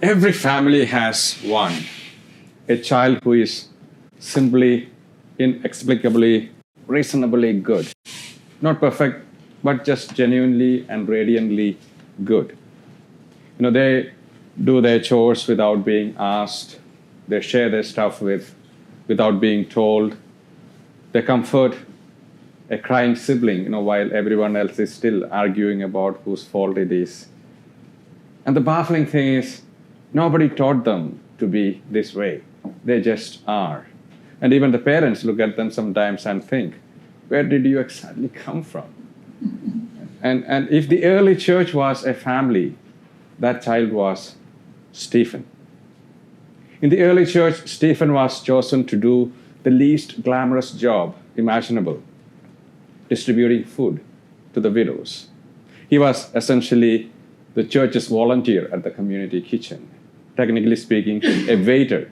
Every family has one, a child who is simply, inexplicably, reasonably good. Not perfect, but just genuinely and radiantly good. They do their chores without being asked. They share their stuff without being told. They comfort a crying sibling, while everyone else is still arguing about whose fault it is. And the baffling thing is, nobody taught them to be this way. They just are. And even the parents look at them sometimes and think, where did you exactly come from? And if the early church was a family, that child was Stephen. In the early church, Stephen was chosen to do the least glamorous job imaginable, distributing food to the widows. He was essentially the church's volunteer at the community kitchen. Technically speaking, a waiter,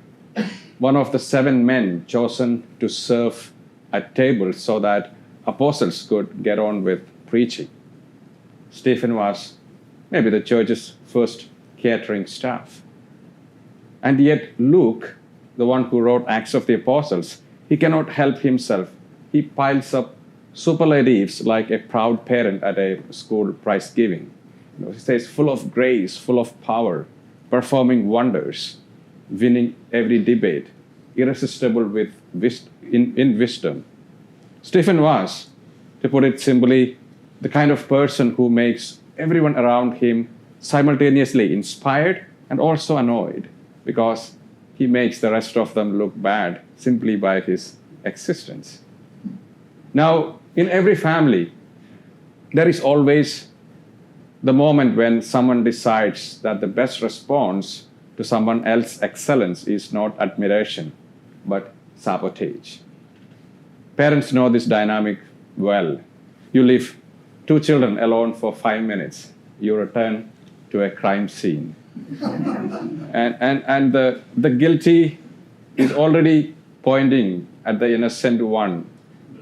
one of the 7 men chosen to serve at tables so that apostles could get on with preaching. Stephen was maybe the church's first catering staff. And yet Luke, the one who wrote Acts of the Apostles, he cannot help himself. He piles up superlatives like a proud parent at a school prize giving. He says, full of grace, full of power, performing wonders, winning every debate, irresistible in wisdom. Stephen was, to put it simply, the kind of person who makes everyone around him simultaneously inspired and also annoyed, because he makes the rest of them look bad simply by his existence. Now, in every family, there is always the moment when someone decides that the best response to someone else's excellence is not admiration, but sabotage. Parents know this dynamic well. You leave 2 children alone for 5 minutes. You return to a crime scene. and the guilty is already pointing at the innocent one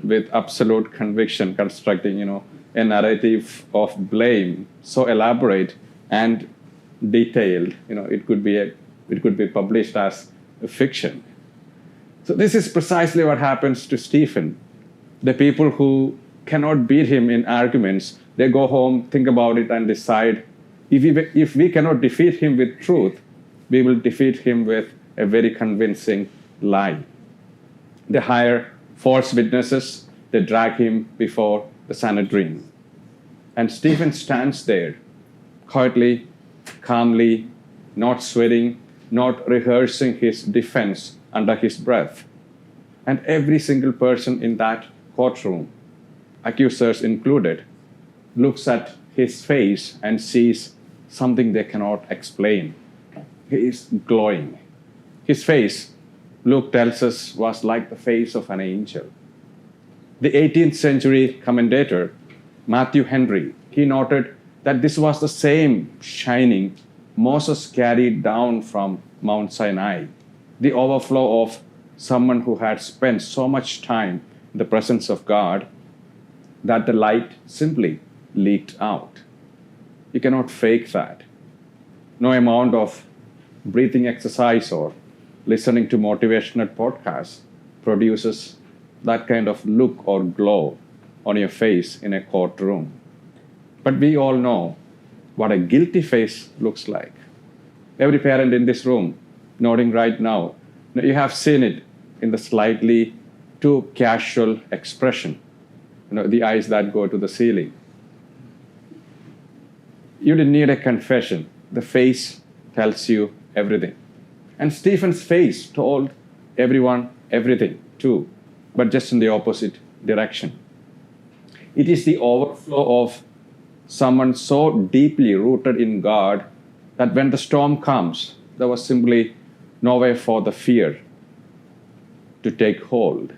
with absolute conviction, constructing, a narrative of blame so elaborate and detailed. It could be published as a fiction. So this is precisely what happens to Stephen. The people who cannot beat him in arguments, they go home, think about it, and decide, if we cannot defeat him with truth, we will defeat him with a very convincing lie. They hire false witnesses, they drag him before the Sanhedrin. And Stephen stands there, quietly, calmly, not sweating, not rehearsing his defense under his breath. And every single person in that courtroom, accusers included, looks at his face and sees something they cannot explain. He is glowing. His face, Luke tells us, was like the face of an angel. The 18th century commentator, Matthew Henry, he noted that this was the same shining Moses carried down from Mount Sinai, the overflow of someone who had spent so much time in the presence of God that the light simply leaked out. You cannot fake that. No amount of breathing exercise or listening to motivational podcasts produces that kind of look or glow on your face in a courtroom. But we all know what a guilty face looks like. Every parent in this room nodding right now, you have seen it in the slightly too casual expression, the eyes that go to the ceiling. You didn't need a confession. The face tells you everything. And Stephen's face told everyone everything too, but just in the opposite direction. It is the overflow of someone so deeply rooted in God that when the storm comes, there was simply nowhere for the fear to take hold.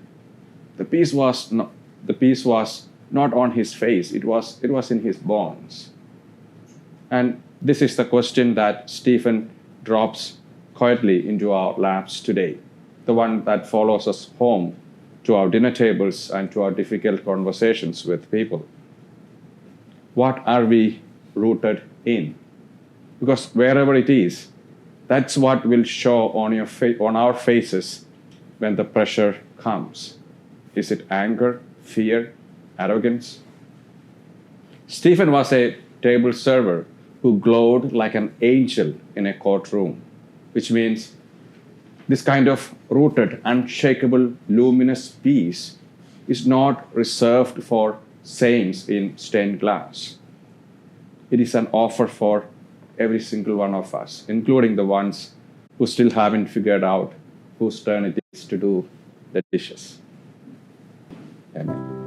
The peace was not on his face, it was in his bones. And this is the question that Stephen drops quietly into our laps today, the one that follows us home to our dinner tables and to our difficult conversations with people. What are we rooted in? Because wherever it is, That's what will show on on our faces when the pressure comes. Is it anger, fear, arrogance? Stephen was a table server who glowed like an angel in a courtroom, which means this kind of rooted, unshakable, luminous peace is not reserved for saints in stained glass. It is an offer for every single one of us, including the ones who still haven't figured out whose turn it is to do the dishes. Amen.